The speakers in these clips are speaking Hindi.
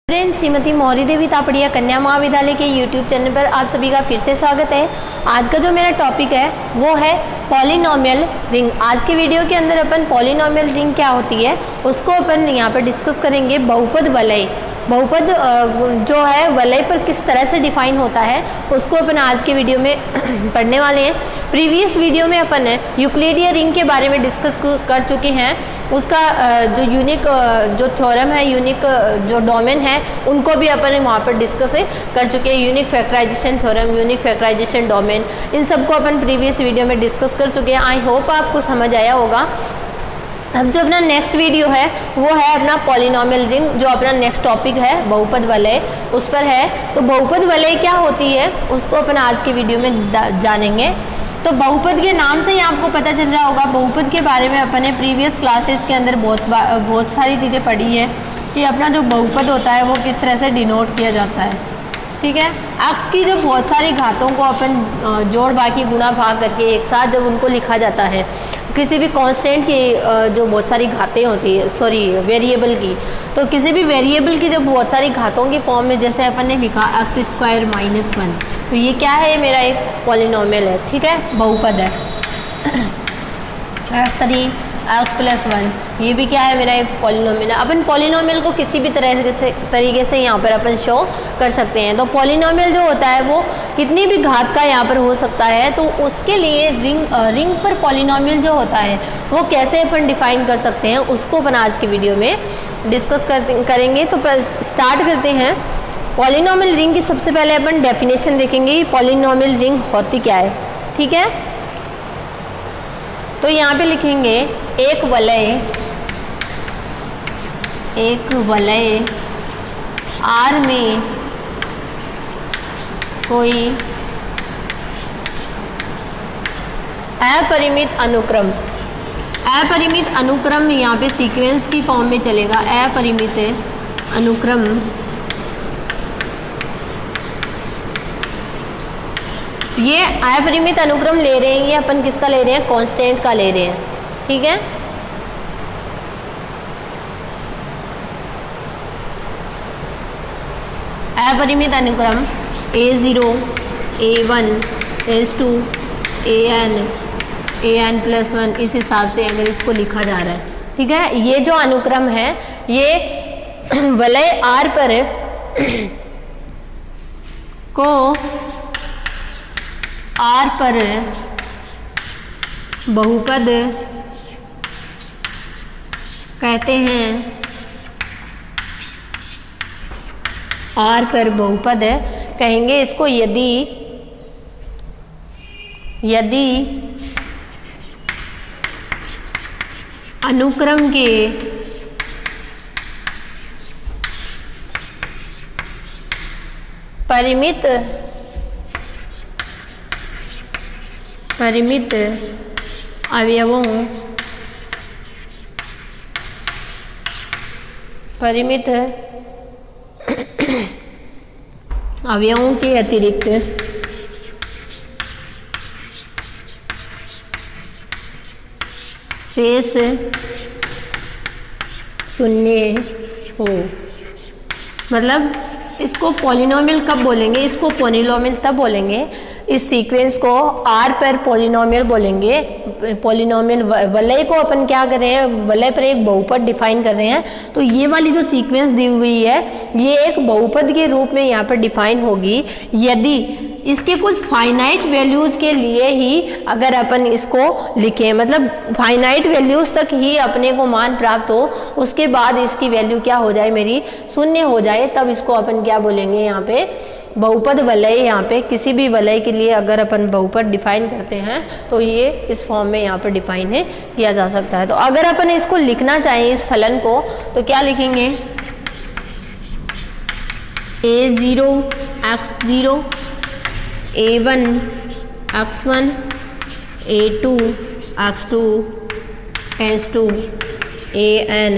फ्रेंड्स, श्रीमती मौरी देवी तापड़िया कन्या महाविद्यालय के यूट्यूब चैनल पर आप सभी का फिर से स्वागत है। आज का जो मेरा टॉपिक है वो है पॉलिनोमियल रिंग। आज की वीडियो के अंदर अपन पॉलिनोमियल रिंग क्या होती है उसको अपन यहाँ पर डिस्कस करेंगे। बहुपद वलय, बहुपद जो है वलय पर किस तरह से डिफाइन होता है उसको अपन आज की वीडियो में पढ़ने वाले हैं। प्रीवियस वीडियो में अपन यूक्लिडियन रिंग के बारे में डिस्कस कर चुके हैं। उसका जो यूनिक जो थ्योरम है, यूनिक जो डोमेन है, उनको भी अपन वहाँ पर डिस्कस कर चुके हैं। Unique factorization theorem, unique factorization domain, इन सबको अपन प्रीवियस वीडियो में डिस्कस कर चुके हैं। आई होप आपको समझ आया होगा। अब जो अपना नेक्स्ट वीडियो है वो है अपना पॉलिनोमियल रिंग, जो अपना नेक्स्ट टॉपिक है बहुपद वलय, उस पर है। तो बहुपद वलय क्या होती है उसको अपन आज की वीडियो में जानेंगे। तो बहुपद के नाम से ही आपको पता चल रहा होगा। बहुपद के बारे में अपन ने प्रीवियस क्लासेस के अंदर बहुत सारी चीज़ें पढ़ी है कि अपना जो बहुपद होता है वो किस तरह से डिनोट किया जाता है। ठीक है, एक्स की जो बहुत सारी घातों को अपन जोड़ बाकी गुणा भाग करके एक साथ जब उनको लिखा जाता है, किसी भी कांस्टेंट की जो बहुत सारी घातें होती है, सॉरी वेरिएबल की, तो किसी भी वेरिएबल की जब बहुत सारी घातों की फॉर्म में जैसे अपन ने लिखा x² - 1, तो ये क्या है, मेरा एक पॉलिनोमियल है। ठीक है, बहुपद है। x3 x + 1, ये भी क्या है, मेरा एक पॉलिनोमियल है। अपन पॉलिनोमियल को किसी भी तरीके से यहाँ पर अपन शो कर सकते हैं। तो पॉलिनोमियल जो होता है वो कितनी भी घात का यहाँ पर हो सकता है। तो उसके लिए रिंग पर पॉलिनोमियल जो होता है वो कैसे अपन डिफाइन कर सकते हैं उसको अपन आज की वीडियो में डिस्कस करेंगे। तो स्टार्ट करते हैं। पॉलिनोमियल रिंग की सबसे पहले अपन डेफिनेशन देखेंगे, पॉलिनोमियल रिंग होती क्या है। ठीक है, तो यहाँ पे लिखेंगे एक वलय R में कोई अपरिमित अनुक्रम, अपरिमित अनुक्रम यहाँ पे सीक्वेंस की फॉर्म में चलेगा। अपरिमित अनुक्रम ये अपरिमित अनुक्रम ले रहे हैं, ये अपन किसका ले रहे हैं, कांस्टेंट का ले रहे हैं। ठीक है, अपरिमित अनुक्रम a0 a1 a2 an + 1, इस हिसाब से अगर इसको लिखा जा रहा है। ठीक है, ये जो अनुक्रम है ये वलय R पर को R पर बहुपद कहते हैं। R पर बहुपद कहेंगे इसको यदि अनुक्रम के परिमित अवयवों के अतिरिक्त शेष शून्य हो। मतलब इसको पॉलिनोमियल कब बोलेंगे, इसको पॉलिनोमियल तब बोलेंगे, इस सीक्वेंस को R पर पॉलिनोमियल बोलेंगे। पॉलिनोमियल वलय को अपन क्या कर रहे हैं, वलय पर एक बहुपद डिफाइन कर रहे हैं। तो ये वाली जो सीक्वेंस दी हुई है ये एक बहुपद के रूप में यहाँ पर डिफाइन होगी यदि इसके कुछ फाइनाइट वैल्यूज के लिए ही अगर अपन इसको लिखें, मतलब फाइनाइट वैल्यूज तक ही अपने को मान प्राप्त हो, उसके बाद इसकी वैल्यू क्या हो जाए, मेरी शून्य हो जाए, तब इसको अपन क्या बोलेंगे, यहाँ पे बहुपद वलय। यहाँ पे किसी भी वलय के लिए अगर अपन बहुपद डिफाइन करते हैं तो ये इस फॉर्म में यहाँ पर डिफाइन किया जा सकता है। तो अगर अपन इसको लिखना चाहें इस फलन को तो क्या लिखेंगे, a0 x0 a1 x1 a2 x2 s2 an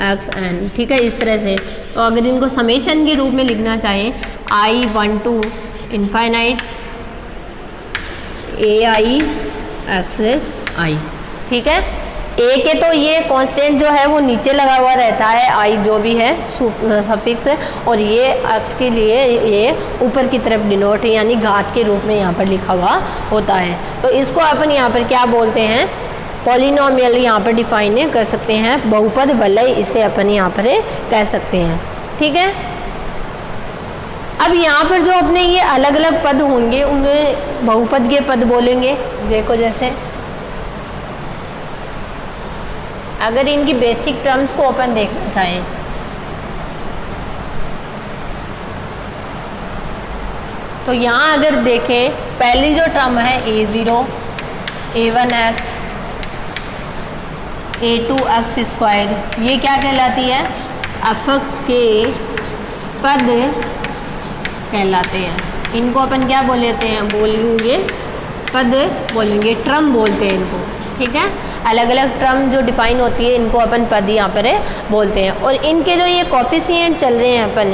xn। ठीक है, इस तरह से। तो अगर इनको समेशन के रूप में लिखना चाहें I1 to infinite AI XI। ठीक है, ए के तो ये कांस्टेंट जो है वो नीचे लगा हुआ रहता है, आई जो भी है सफिक्स, और ये अक्स के लिए ये ऊपर की तरफ डिनोट है, यानी घात के रूप में यहाँ पर लिखा हुआ होता है। तो इसको अपन यहाँ पर क्या बोलते हैं, पॉलिनोमियल यहाँ पर डिफाइन कर सकते हैं, बहुपद वलय इसे अपन यहाँ पर कह सकते हैं। ठीक है, अब यहाँ पर जो अपने ये अलग अलग पद होंगे उन्हें बहुपद के पद बोलेंगे। देखो जैसे अगर इनकी बेसिक टर्म्स को अपन देखना चाहें, तो यहाँ अगर देखें पहली जो टर्म है a0, a1x, a2x स्क्वायर, ये क्या कहलाती है, अफक्स के पद कहलाते हैं। इनको अपन क्या बोलते हैं, बोलेंगे पद बोलेंगे, ट्रम बोलते हैं इनको। ठीक है, अलग अलग टर्म जो डिफाइन होती है इनको अपन पद यहाँ पर बोलते हैं। और इनके जो ये कोफिशिएंट चल रहे हैं अपन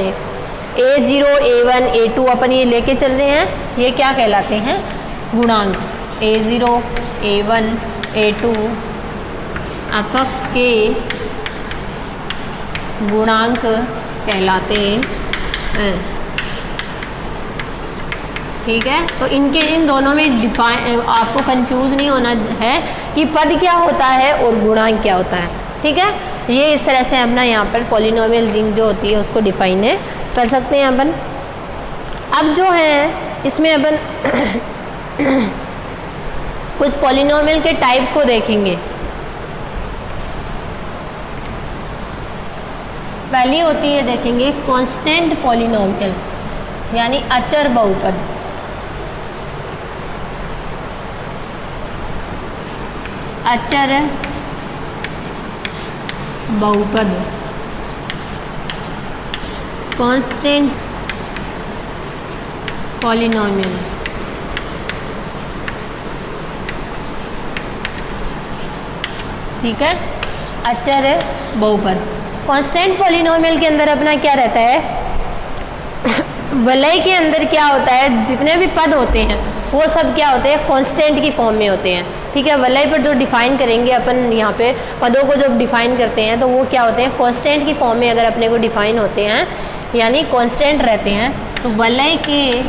a0, a1, a2 अपन ये लेके चल रहे हैं, ये क्या कहलाते हैं, गुणांक। a0, a1, a2 अफक्स के गुणांक कहलाते हैं। ठीक है, तो इनके इन दोनों में डिफाइन, आपको कंफ्यूज नहीं होना है कि पद क्या होता है और गुणांक क्या होता है। ठीक है, ये इस तरह से अपना यहाँ पर पॉलिनोमियल रिंग जो होती है उसको डिफाइन कर सकते हैं अपन। अब जो है इसमें अपन कुछ पॉलिनोमियल के टाइप को देखेंगे। पहली होती है, देखेंगे कांस्टेंट पॉलिनोमियल, यानी अचर बहुपद। अचर बहुपद, कांस्टेंट पॉलिनोमियल। ठीक है, अचर बहुपद। कांस्टेंट पॉलिनोमियल के अंदर अपना क्या रहता है, वलय के अंदर क्या होता है, जितने भी पद होते हैं वो सब क्या होते हैं, कांस्टेंट की फॉर्म में होते हैं। ठीक है, वलय पर जो डिफाइन करेंगे अपन यहाँ पे पदों को जब डिफाइन करते हैं तो वो क्या होते हैं, कांस्टेंट की फॉर्म में अगर अपने को डिफाइन होते हैं, यानी कांस्टेंट रहते हैं। तो वलय के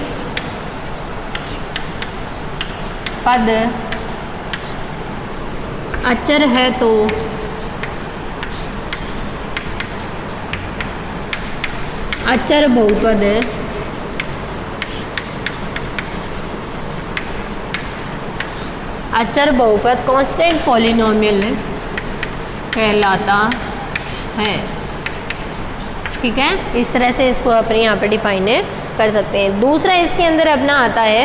पद अचर है तो अचर बहुपद अचर बहुपद कांस्टेंट पॉलिनोमियल कहलाता है। ठीक है, इस तरह से इसको अपने यहाँ पे डिफाइन कर सकते हैं। दूसरा इसके अंदर अपना आता है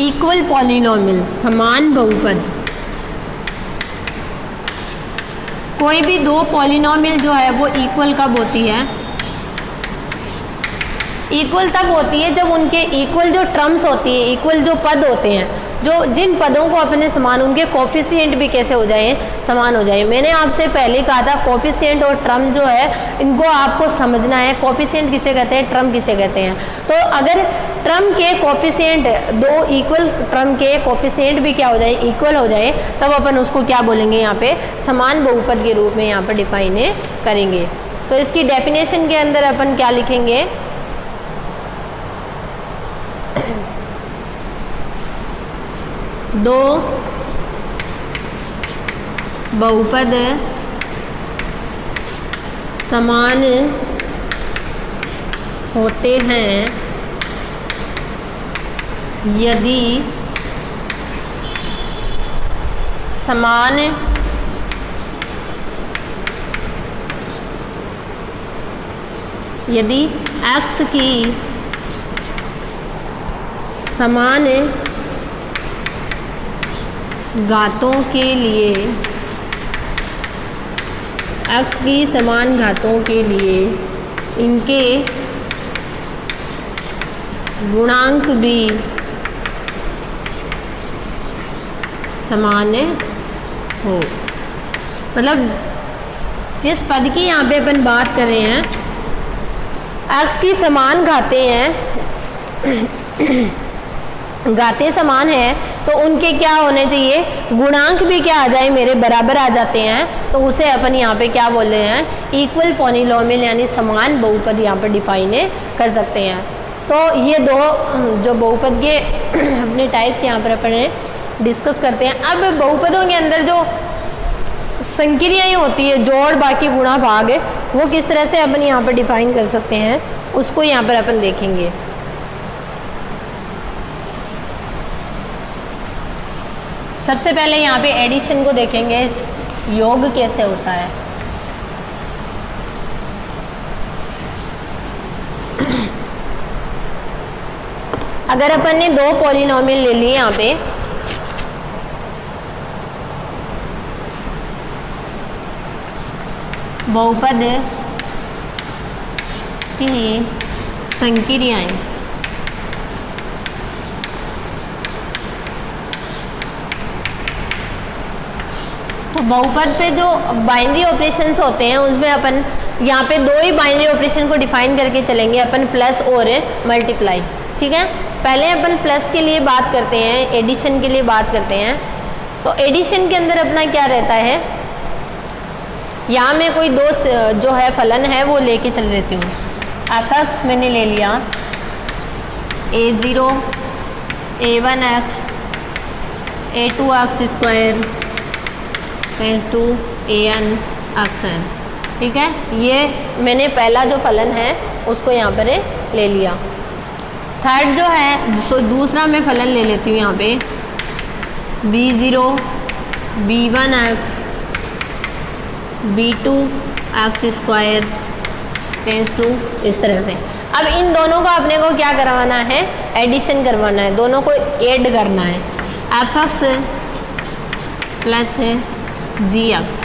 इक्वल पॉलिनोमियल, समान बहुपद। कोई भी दो पॉलिनोमियल जो है वो इक्वल कब होती है, इक्वल तब होती है जब उनके इक्वल जो टर्म्स होती है, इक्वल जो पद होते हैं, जो जिन पदों को अपने समान, उनके कोफिशिएंट भी कैसे हो जाए, समान हो जाए। मैंने आपसे पहले कहा था कोफिशिएंट और ट्रम जो है इनको आपको समझना है। कोफिशिएंट किसे कहते हैं, ट्रम किसे कहते हैं। तो अगर ट्रम के कोफिशिएंट, दो इक्वल ट्रम के कोफिशिएंट भी क्या हो जाए, इक्वल हो जाए, तब अपन उसको क्या बोलेंगे, यहाँ पे समान बहुपद के रूप में यहाँ पर डिफाइन करेंगे। तो इसकी डेफिनेशन के अंदर अपन क्या लिखेंगे, दो बहुपद समान होते हैं यदि समान यदि x की समान घातों के लिए, x की समान घातों के लिए इनके गुणांक भी समान हो। मतलब जिस पद की यहाँ पे अपन बात कर रहे हैं, x की समान घातें हैं घातें समान है तो उनके क्या होने चाहिए, गुणांक भी क्या आ जाए, मेरे बराबर आ जाते हैं, तो उसे अपन यहाँ पे क्या बोल रहे हैं, इक्वल पॉलिनोमियल यानी समान बहुपद यहाँ पर डिफाइन कर सकते हैं। तो ये दो जो बहुपद के अपने टाइप्स यहाँ पर अपन डिस्कस करते हैं। अब बहुपदों के अंदर जो संक्रियाएं होती है, जोड़ बाकी गुणा भाग, वो किस तरह से अपन यहाँ पर डिफाइन कर सकते हैं, उसको यहाँ पर अपन देखेंगे। सबसे पहले यहाँ पे एडिशन को देखेंगे, योग कैसे होता है। अगर अपन ने दो पॉलिनोमियल ले लिए यहाँ पे, बहुपद की संक्रियाएं, तो बहुपद पे जो बाइनरी ऑपरेशंस होते हैं उसमें अपन यहाँ पे दो ही बाइनरी ऑपरेशन को डिफाइन करके चलेंगे अपन, प्लस और मल्टीप्लाई। ठीक है, पहले अपन प्लस के लिए बात करते हैं, एडिशन के लिए बात करते हैं। तो एडिशन के अंदर अपना क्या रहता है, यहाँ मैं कोई दो जो है फलन है वो लेके चल लेती हूँ। f(x) मैंने ले लिया, a0 a1x a2x square tends to an(xn). ठीक है, ये मैंने पहला जो फलन है उसको यहाँ पर ले लिया। थर्ड जो है दूसरा मैं फलन ले लेती हूँ यहाँ पे, b0 b1x b2x square tends to, इस तरह से। अब इन दोनों को अपने को क्या करवाना है, एडिशन करवाना है, दोनों को ऐड करना है। f(x) plus gx।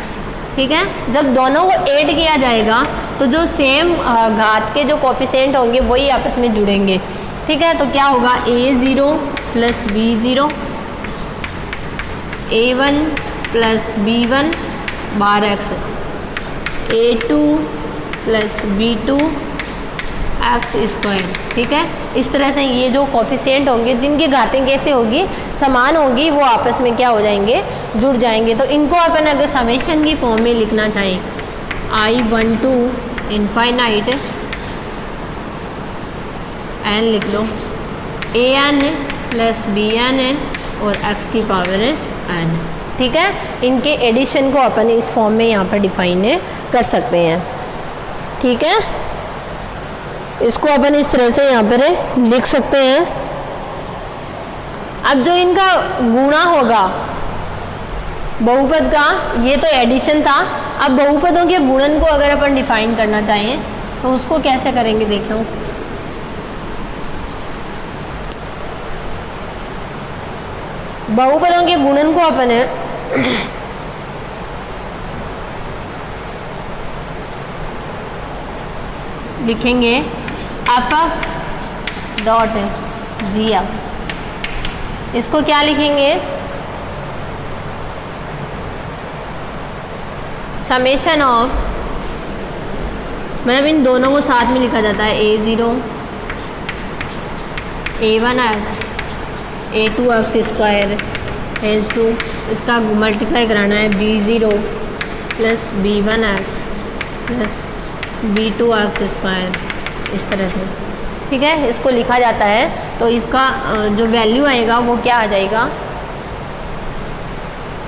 ठीक है, जब दोनों को ऐड किया जाएगा तो जो सेम घात के जो कोफिशिएंट होंगे वही आपस में जुड़ेंगे। ठीक है, तो क्या होगा, a0 plus b0 a1 plus b1 बार x a2 plus b2 x square. ठीक है, इस तरह से ये जो कोफिशिएंट होंगे जिनकी घातें कैसे होगी, समान होगी, वो आपस में क्या हो जाएंगे, जुड़ जाएंगे। तो इनको अपन अगर समेशन की फॉर्म में लिखना चाहें, I1 to इनफाइनाइट n लिख लो, an प्लस bn और x की पावर n। ठीक है, इनके एडिशन को अपन इस फॉर्म में यहाँ पर डिफाइन कर सकते हैं। ठीक है, इसको अपन इस तरह से यहाँ पर लिख सकते हैं। अब जो इनका गुणा होगा बहुपद का, ये तो एडिशन था। अब बहुपदों के गुणन को अगर अपन डिफाइन करना चाहें तो उसको कैसे करेंगे, देखो। बहुपदों के गुणन को अपन लिखेंगे f(x) डॉट gx। इसको क्या लिखेंगे, समेशन ऑफ, मतलब इन दोनों को साथ में लिखा जाता है, a0 a1x a2x square tends to, इसका मल्टीप्लाई कराना है b0 plus b1x plus b2x square, इस तरह से। ठीक है, इसको लिखा जाता है। तो इसका जो वैल्यू आएगा वो क्या आ जाएगा,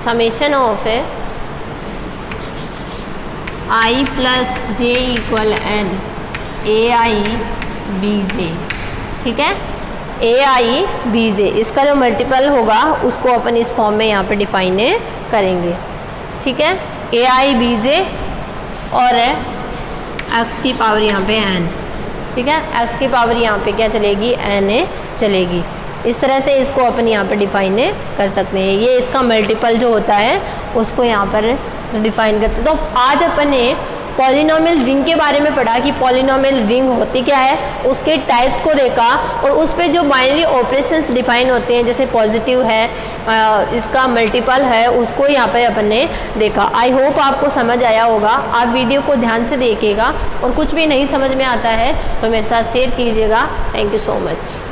समेशन ऑफ है i plus j equal n ai bj। ठीक है, ai bj, इसका जो मल्टीपल होगा उसको अपन इस फॉर्म में यहाँ पे डिफाइन करेंगे। ठीक है, ai bj और x की पावर यहाँ पे n। ठीक है, x की पावर यहाँ पे क्या चलेगी, n चलेगी। इस तरह से इसको अपन यहाँ पे डिफाइन कर सकते हैं। ये इसका मल्टीपल जो होता है उसको यहाँ पर डिफाइन करते हैं। तो आज अपन ने पॉलिनोमियल रिंग के बारे में पढ़ा कि पॉलिनोमियल रिंग होती क्या है, उसके टाइप्स को देखा और उस पर जो बाइनरी ऑपरेशंस डिफाइन होते हैं, जैसे पॉजिटिव है, इसका मल्टीपल है, उसको यहाँ पर अपन ने देखा। आई होप आपको समझ आया होगा। आप वीडियो को ध्यान से देखिएगा और कुछ भी नहीं समझ में आता है तो मेरे साथ शेयर कीजिएगा। Thank you so much.